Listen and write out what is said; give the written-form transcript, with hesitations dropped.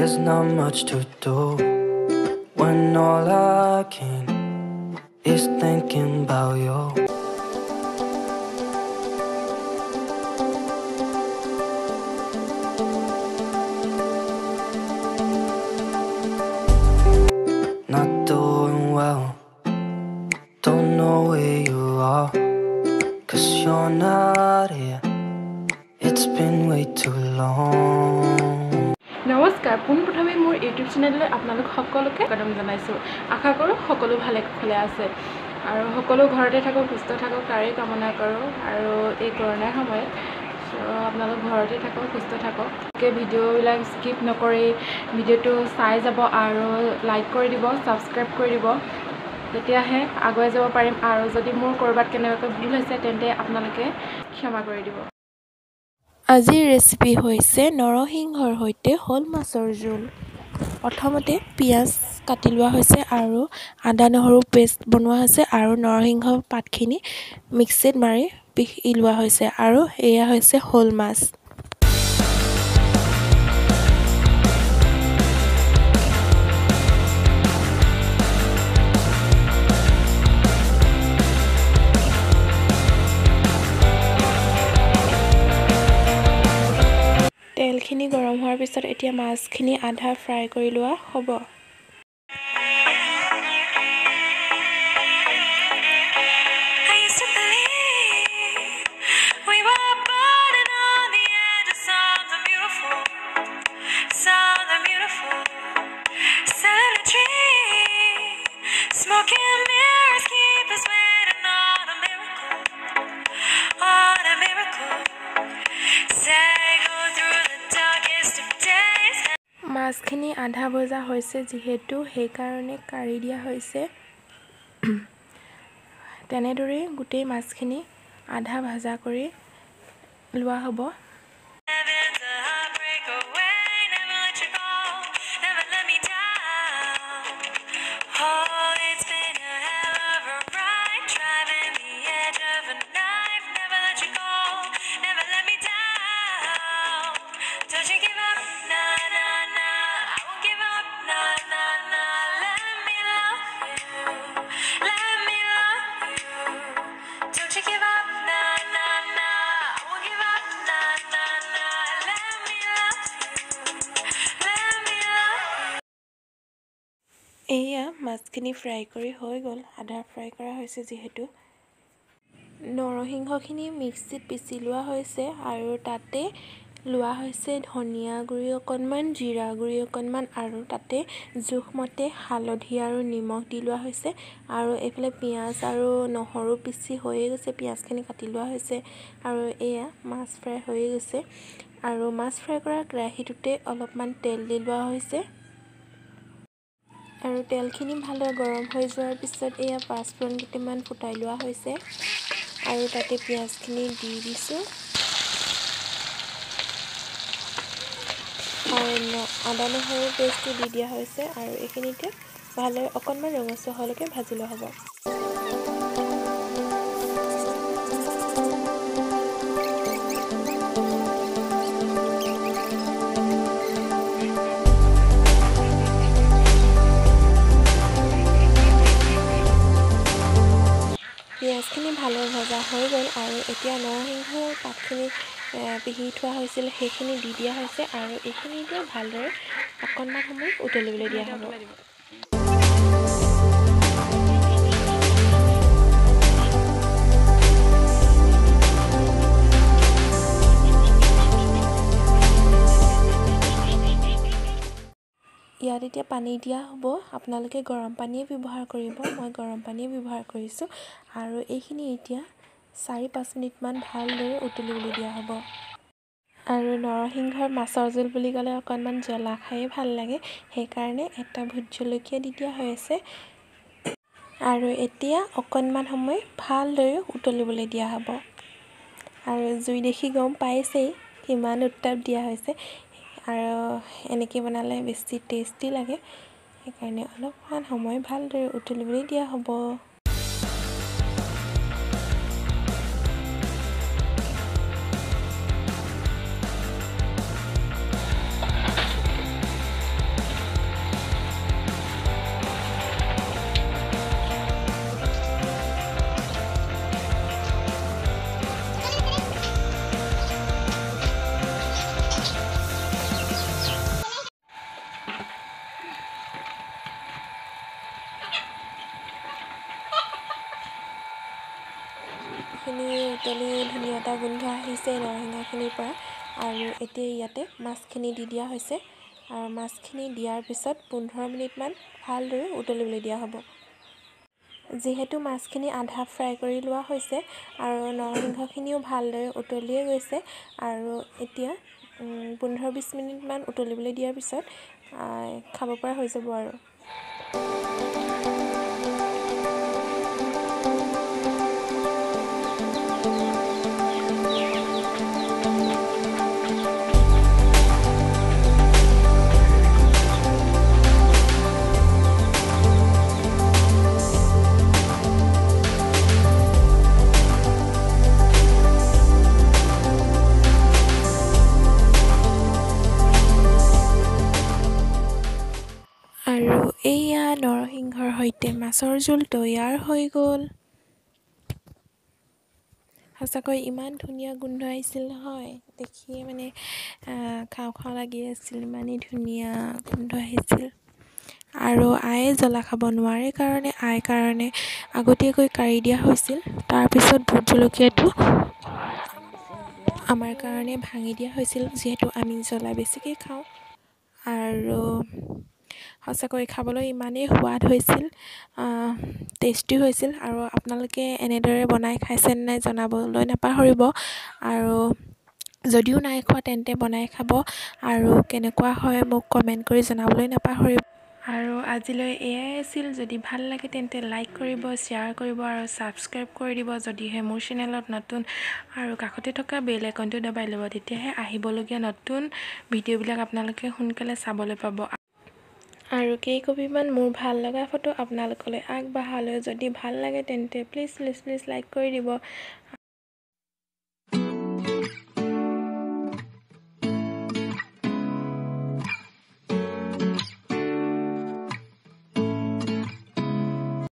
There's not much to do when all I can is thinking about you. Not doing well, don't know where you are, 'cause you're not here. It's been way too long. নমস্কাৰ পোনপ্ৰথমে মোৰ YouTube চেনেললৈ আপোনালোক সকলোকে স্বাগতম জনাইছোঁ। আশা কৰোঁ সকলো ভালে কুশলে আছে আৰু সকলো ঘৰতে থাকক, সুস্থ থাকক তাৰে কামনা কৰোঁ। আৰু এই কৰোণাৰ সময়ত আপোনালোক ঘৰতে থাকক, সুস্থ থাকক। ভিডিঅ'বিলাক স্কিপ নকৰি ভিডিঅ'টো চাই যাব আৰু লাইক কৰি দিব, ছাবস্ক্ৰাইব কৰি দিব, তেতিয়াহে আগুৱাই যাব পাৰিম। আৰু যদি মোৰ ক'ৰবাত কেনেবাকৈ ভুল হৈছে তেন্তে আপোনালোকে ক্ষমা কৰি দিব। আজিৰ ৰেচিপি হৈছে নৰসিংহৰ সৈতে শ'ল মাছৰ জোল। প্ৰথমতে পিঁয়াজ কাটি লোৱা হৈছে আৰু আদা নহৰু পেষ্ট বনোৱা হৈছে আৰু নৰসিংহ পাতখিনি মিক্সিত মাৰি পিহি লোৱা হৈছে আৰু এয়া হৈছে শ'ল মাছ। তেলখিনি গৰম হোৱাৰ পিছত এতিয়া মাছখিনি আধা ফ্ৰাই কৰি লোৱা হ'ব। মাছখিনি আধা ভজা হৈছে যিহেতু সেইকাৰণে কাঢ়ি দিয়া হৈছে। তেনেদৰেই গোটেই মাছখিনি আধা ভাজা কৰি লোৱা হ'ব। এয়া মাছখিনি ফ্ৰাই কৰি হৈ গ'ল, আধা ফ্ৰাই কৰা হৈছে যিহেতু। নৰসিংহখিনি মিক্সিত পিচি লোৱা হৈছে আৰু তাতে লোৱা হৈছে ধনিয়া গুড়ি অকণমান, জিৰা গুড়ি অকণমান আৰু তাতে জোখমতে হালধি আৰু নিমখ দি লোৱা হৈছে। আৰু এইফালে পিঁয়াজ আৰু নহৰু পিচি হৈয়ে গৈছে, পিঁয়াজখিনি কাটি লোৱা হৈছে আৰু এয়া মাছ ফ্ৰাই হৈয়ে গৈছে। আৰু মাছ ফ্ৰাই কৰা কেৰাহীটোতে অলপমান তেল দি লোৱা হৈছে আৰু তেলখিনি ভালদৰে গৰম হৈ যোৱাৰ পিছত এয়া পাঁচফোৰণ কেইটামান ফুটাই লোৱা হৈছে আৰু তাতে পিঁয়াজখিনি দি দিছোঁ আৰু আদা নহৰু পেষ্টটো দি দিয়া হৈছে আৰু এইখিনিতে ভালদৰে অকণমান ৰঙচুৱা হোৱালৈকে ভাজি লোৱা হ'ব। পিঁয়াজখিনি ভালদৰে ভজা হৈ গ'ল আৰু এতিয়া নৰসিংহ পাতখিনি পিহি থোৱা হৈছিল সেইখিনি দি দিয়া হৈছে আৰু এইখিনি এতিয়া ভালদৰে অকণমান সময় উতলিবলৈ দিয়া হ'ব। ইয়াত এতিয়া পানী দিয়া হ'ব, আপোনালোকে গৰম পানীয়ে ব্যৱহাৰ কৰিব, মই গৰম পানীয়ে ব্যৱহাৰ কৰিছোঁ আৰু এইখিনি এতিয়া 4-5 মিনিটমান ভালদৰে উতলিবলৈ দিয়া হ'ব। আৰু নৰসিংহৰ মাছৰ জোল বুলি ক'লে অকণমান জ্বলা খায়ে ভাল লাগে, সেইকাৰণে এটা ভোট জলকীয়া দি দিয়া হৈ আছে আৰু এতিয়া অকণমান সময় ভালদৰে উতলিবলৈ দিয়া হ'ব। আৰু জুই দেখি গম পাইছেই কিমান উত্তাপ দিয়া হৈছে আৰু এনেকৈ বনালে বেছি টেষ্টি লাগে, সেইকাৰণে অলপমান সময় ভালদৰে উতলিবলৈ দিয়া হ'ব। হৈছে নৰসিংহখিনিৰ পৰা। আৰু এতিয়া ইয়াতে মাছখিনি দি দিয়া হৈছে আৰু মাছখিনি দিয়াৰ পিছত 15 মিনিটমান ভালদৰে উতলিবলৈ দিয়া হ'ব। যিহেতু মাছখিনি আধা ফ্ৰাই কৰি লোৱা হৈছে আৰু নৰসিংহখিনিও ভালদৰে উতলিয়ে গৈছে আৰু এতিয়া 15-20 মিনিটমান উতলিবলৈ দিয়াৰ পিছত খাব পৰা হৈ যাব আৰু। আৰু এইয়া নৰসিংহৰ সৈতে মাছৰ জোল তৈয়াৰ হৈ গ'ল। সঁচাকৈ ইমান ধুনীয়া গোন্ধ আহিছিল নহয়, দেখিয়ে মানে খাওঁ খাওঁ লাগি আছিল, ইমানেই ধুনীয়া গোন্ধ আহিছিল। আৰু আয়ে জ্বলা খাব নোৱাৰে কাৰণে আইৰ কাৰণে আগতীয়াকৈ কাঢ়ি দিয়া হৈছিল। তাৰপিছত ভোট জলকীয়াটো আমাৰ কাৰণে ভাঙি দিয়া হৈছিল, যিহেতু আমি জ্বলা বেছিকৈ খাওঁ। আৰু সঁচাকৈ খাবলৈ ইমানেই সোৱাদ হৈছিল, টেষ্টি হৈছিল। আৰু আপোনালোকে এনেদৰে বনাই খাইছেনে নাই জনাবলৈ নাপাহৰিব। আৰু যদিও নাই খোৱা তেন্তে বনাই খাব আৰু কেনেকুৱা হয় মোক কমেণ্ট কৰি জনাবলৈ নাপাহৰিব। আৰু আজিলৈ এয়াই আছিল। যদি ভাল লাগে তেন্তে লাইক কৰিব, শ্বেয়াৰ কৰিব আৰু ছাবস্ক্ৰাইব কৰি দিব যদিহে মোৰ চেনেলত নতুন, আৰু কাষতে থকা বেল আইকনটো দবাই ল'ব, তেতিয়াহে আহিবলগীয়া নতুন ভিডিঅ'বিলাক আপোনালোকে সোনকালে চাবলৈ পাব। আৰু কেইকপিমান মোৰ ভাল লগা ফটো আপোনালোকলৈ আগবঢ়ালৈ, যদি ভাল লাগে তেন্তে প্লিজ লাইক কৰি দিব।